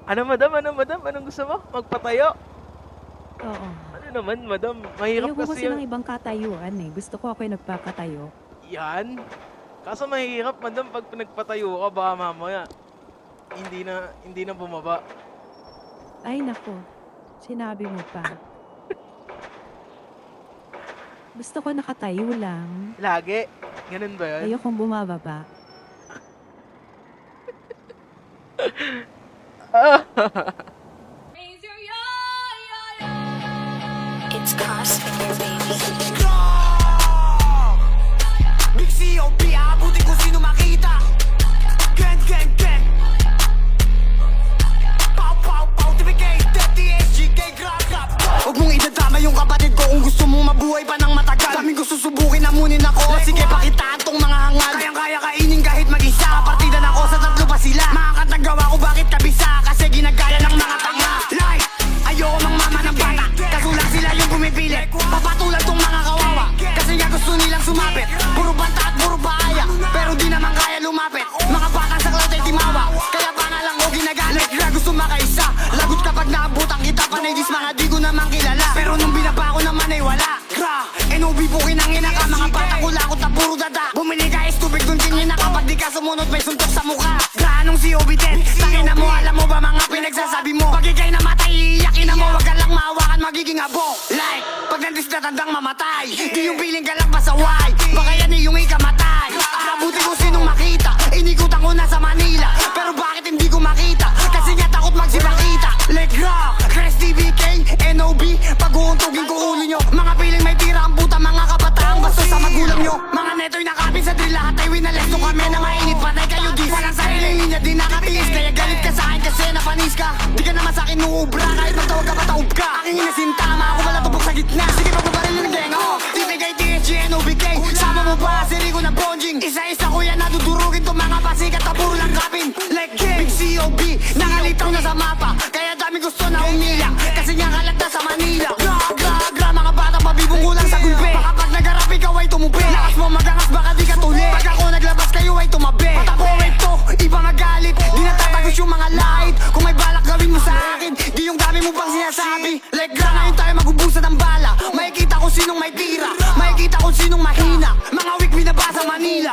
Ano madam? Ano madam? Anong gusto mo? Magpatayo? Oo. Ano naman madam? Mahirap Ayoko kasi kasi yung... ng ibang katayuan eh. Gusto ko ako yung nagpapatayo. Yan. Kaso mahirap madam pag nagpatayo ka baka mamaya hindi na bumaba. Ay nako, sinabi mo pa. Gusto ko nakatayo lang. Lagi. Ganun ba yun? Ayokong bumababa. It's Crossfinger, baby. Big C.O.B. Aabutin kung sino makita. Gang, gang, gang. Pow, pow, pow. TPK, TSG, K-Grab, Grab. Huwag mong idadama yung kapatid ko kung gusto mong mabuhay pa ng matagal. Daming gusto subukin, namunin ako. Sige, pakitaan tong mga hangal. Kayang-kaya kainin kahit mag-isa. Partida na ko sa tatlo pa sila. Makakatang gawa ko bakit kabisa. Kasi ginagaya ng mga tanga. Like, ayoko mang mama ng bata. Kasulang sila yung pumipilit. Papatulan tong mga kawawa. Kasi nga gusto nilang sumapit. Puro banta at puro paaya. Pero di naman kaya lumapit. Mga batang saklaw tayo timawa. Kaya pa nga lang ko ginagalit. Kaya gusto makaisa. Lagot kapag naabutan kita. Panay dis mga di ko naman kilala. Pero nung binaba ko naman ay wala. Gra, NOB po kinangina ka. Mga batang kulakot na puro dada. Bumili ka is tubig dun tingin na kapag di ka sumunod may suntok sa mukha. Gra, anong COB10? Tangin na mo, alam mo ba mga pinagsasabi mo? Pag ikay namatay, iiyakin na mo. Wag ka lang maawakan, magiging abo. Like, pag nandis na tandang mamatay. Di yung piling ka lang pasaway. Baka yan yung ikamatay. Abuti ko sinong makita. Inikutan ko na sa Manila. Pero bakit hindi ko makita? Kasi nga takot magsipakita. Like rock, Chris TVK, NOB. Pag-uuntugin ko ulo nyo. Mga piling may tira ang puta, mga kabataang bastos sa magulang nyo. Mga neto'y nakapin sa drill. Lahat ay winalesto kami na mainit. Patay kayo dis. Walang sariling linya, di nakatiis. Kaya galit ka sa akin kasi napanis ka. Di ka naman sa akin uubra. Kahit magtawag ka pataob ka. Aking inasintama ako wala tubok sa gitna. Sige pagpaparil yung gang, oh. TVK, TSG, NOBK. Sama mo ba si Rico na bonjing? Isa-isa ko yan nadudurugin tong mga pasikat na puro lang kapin. Like Big C.O.B. Nakalitaw na sa mapa. Kaya dami gusto na umila. Kasi nga kalat na sa Manila. Gra, gra, gra. Mga bata pabibong kulang sa gulpe. Baka pag nagarap ikaw ay tumupi. Lakas mo magangas baka di ka tuli. Pag ako naglabas kayo ay tumabi. Pataporin to, iba magalit. Di natatagos yung mga light. Kung may balak gawin mo sa akin. Di yung dami mo bang sinasabi. Like gra, ngayon tayo magubusan ng bala. Makikita ko sinong may tira. Makikita ko sinong mahina. Mga weak binaba sa Manila.